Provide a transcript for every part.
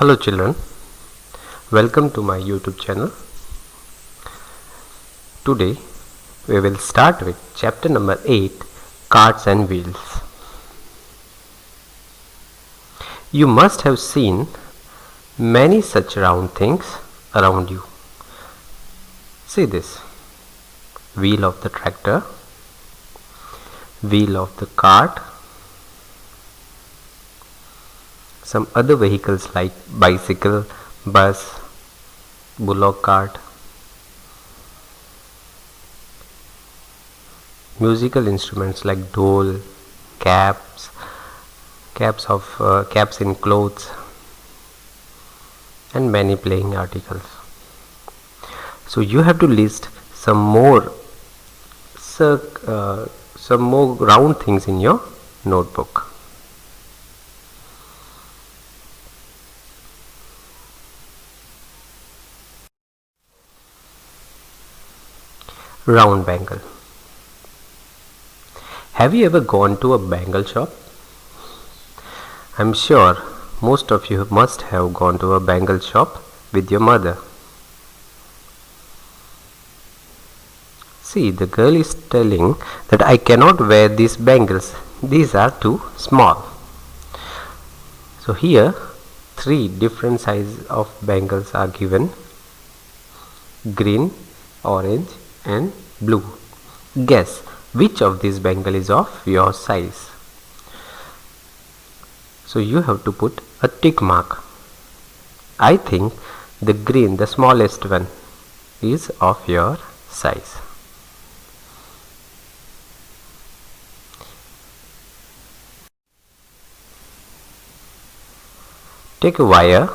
Hello children, welcome to my YouTube channel. Today we will start with chapter number 8, Carts and Wheels. You must have seen many such round things around you. See this: wheel of the tractor, wheel of the cart, some other vehicles like bicycle, bus, bullock cart, musical instruments like dhol, caps in clothes, and many playing articles. So you have to list some more round things in your notebook. Round bangle. Have you ever gone to a bangle shop? I'm sure most of you must have gone to a bangle shop with your mother. See, the girl is telling that I cannot wear these bangles. These are too small. So here 3 different sizes of bangles are given: green, orange and blue. Guess which of these bangle is of your size. So you have to put a tick mark. I think the green, the smallest one, is of your size. Take a wire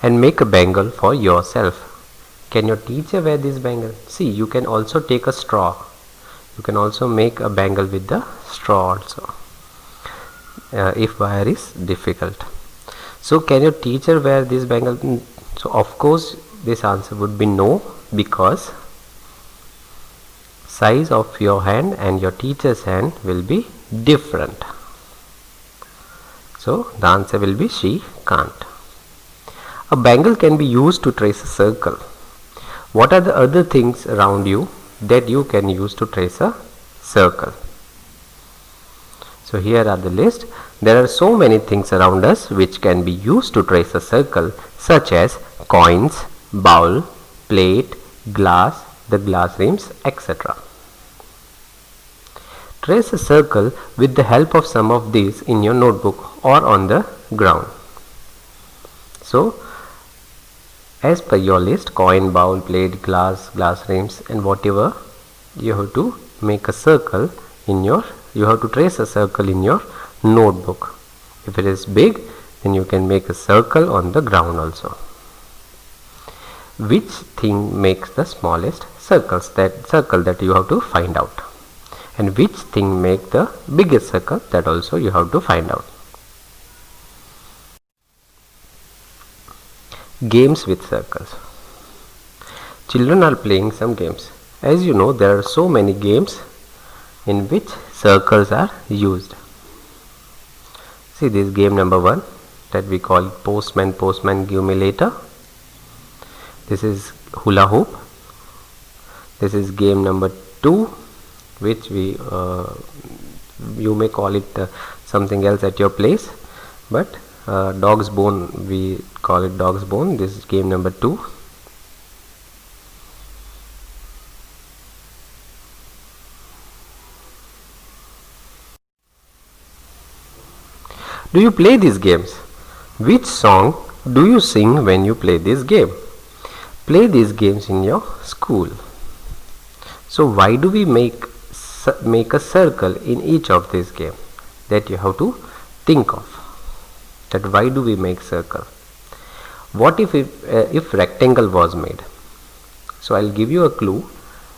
and make a bangle for yourself. Can your teacher wear this bangle? See, you can also take a straw. You can also make a bangle with the straw also, if wire is difficult. So can your teacher wear this bangle? So of course this answer would be no, because size of your hand and your teacher's hand will be different. So the answer will be she can't. A bangle can be used to trace a circle. What are the other things around you that you can use to trace a circle? So here are the list. There are so many things around us which can be used to trace a circle, such as coins, bowl, plate, glass, the glass rims, etc. Trace a circle with the help of some of these in your notebook or on the ground. So as per your list, coin, bowl, plate, glass rims and whatever, you have to make a circle in your, you have to trace a circle in your notebook. If it is big, then you can make a circle on the ground also. Which thing makes the smallest circles? That circle that you have to find out. And which thing make the biggest circle? That also you have to find out. Games with circles. Children are playing some games. As you know, there are so many games in which circles are used. See this game number 1 that we call postman, postman give me later. This is hula hoop. This is game number 2, which we you may call it something else at your place, but dog's bone, we call it dog's bone. This is game number 2. Do you play these games? Which song do you sing when you play this game? Play these games in your school. So why do we make a circle in each of these games? That you have to think of. That why do we make circle? What if rectangle was made? So I'll give you a clue.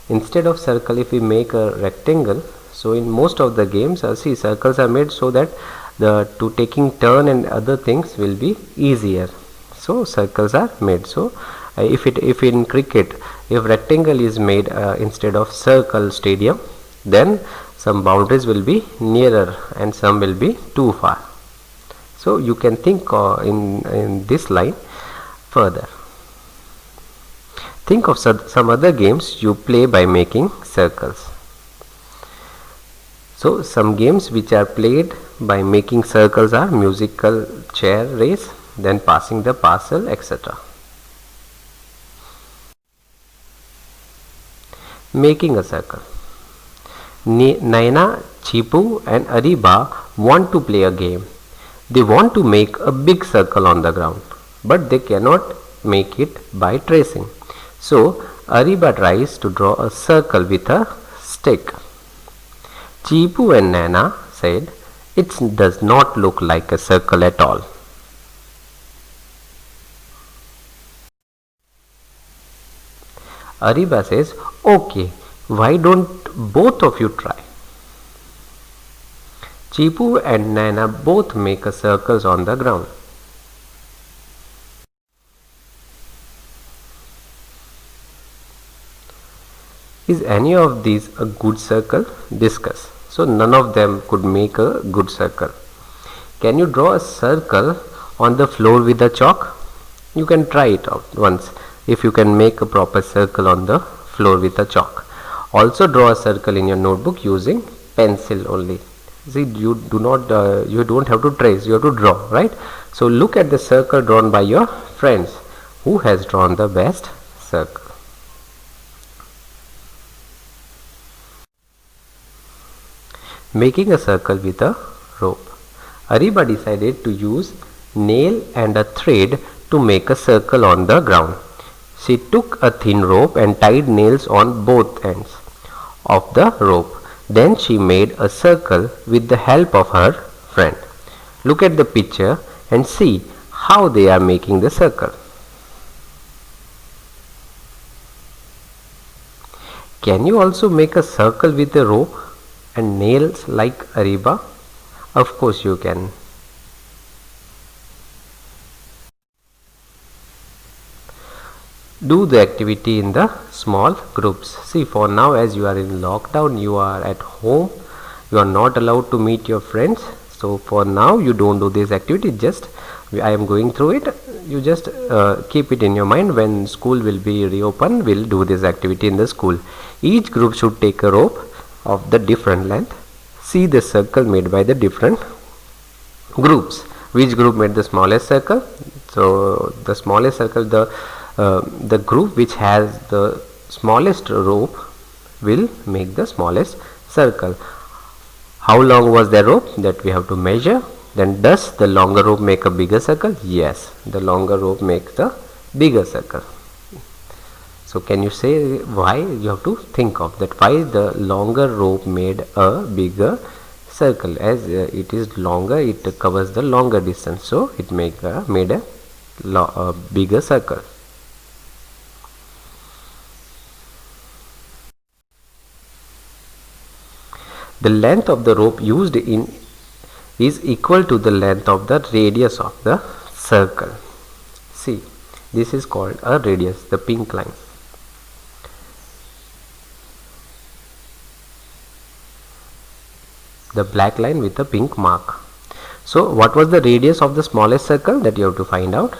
Instead of circle, if we make a rectangle, so in most of the games, see, circles are made so that to taking turn and other things will be easier. So circles are made. So if in cricket, if rectangle is made instead of circle stadium, then some boundaries will be nearer and some will be too far. So you can think in this line further. Think of some other games you play by making circles. So some games which are played by making circles are musical chair race, then passing the parcel, etc. Making a circle. Naina, Chipu and Ariba want to play a game. They want to make a big circle on the ground, but they cannot make it by tracing. So Ariba tries to draw a circle with a stick. Chipu and Nana said, "It does not look like a circle at all." Ariba says, "Okay, why don't both of you try?" Chipu and Nana both make a circles on the ground. Is any of these a good circle? Discuss. So none of them could make a good circle. Can you draw a circle on the floor with a chalk? You can try it out once if you can make a proper circle on the floor with a chalk. Also draw a circle in your notebook using pencil only. See, you don't have to trace, you have to draw, right? So look at the circle drawn by your friends. Who has drawn the best circle? Making a circle with a rope. Ariba decided to use nail and a thread to make a circle on the ground. She took a thin rope and tied nails on both ends of the rope. Then she made a circle with the help of her friend. Look at the picture and see how they are making the circle. Can you also make a circle with a rope and nails like Ariba? Of course you can. Do the activity in the small groups. See, for now, as you are in lockdown, you are at home, you are not allowed to meet your friends. So for now you don't do this activity. Just I am going through it. You just keep it in your mind. When school will be reopened, we'll do this activity in the school. Each group should take a rope of the different length. See the circle made by the different groups. Which group made the smallest circle? So the smallest circle, the group which has the smallest rope will make the smallest circle. How long was the rope? That we have to measure. Then does the longer rope make a bigger circle? Yes, the longer rope makes the bigger circle. So can you say why? You have to think of that, why the longer rope made a bigger circle. As it is longer, it covers the longer distance, so it made a bigger circle. The length of the rope used is equal to the length of the radius of the circle. See, this is called a radius, the pink line. The black line with the pink mark. So what was the radius of the smallest circle? That you have to find out.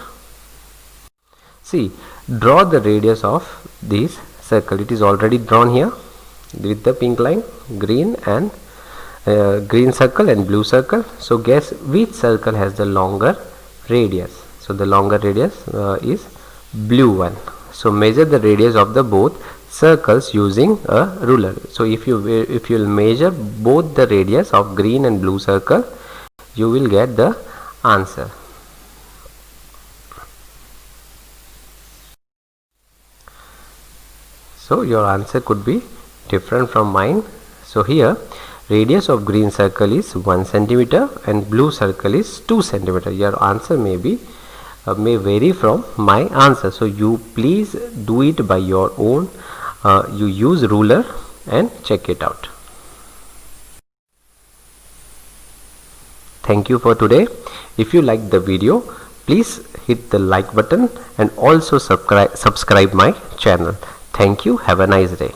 See, draw the radius of this circle. It is already drawn here with the pink line, green and green circle and blue circle. So guess which circle has the longer radius. So the longer radius is blue one. So measure the radius of the both circles using a ruler. So if you will measure both the radius of green and blue circle, you will get the answer. So your answer could be different from mine. So here radius of green circle is 1 centimeter and blue circle is 2 centimeter. Your answer may vary from my answer. So you please do it by your own. You use ruler and check it out. Thank you for today. If you like the video, please hit the like button and also subscribe my channel. Thank you. Have a nice day.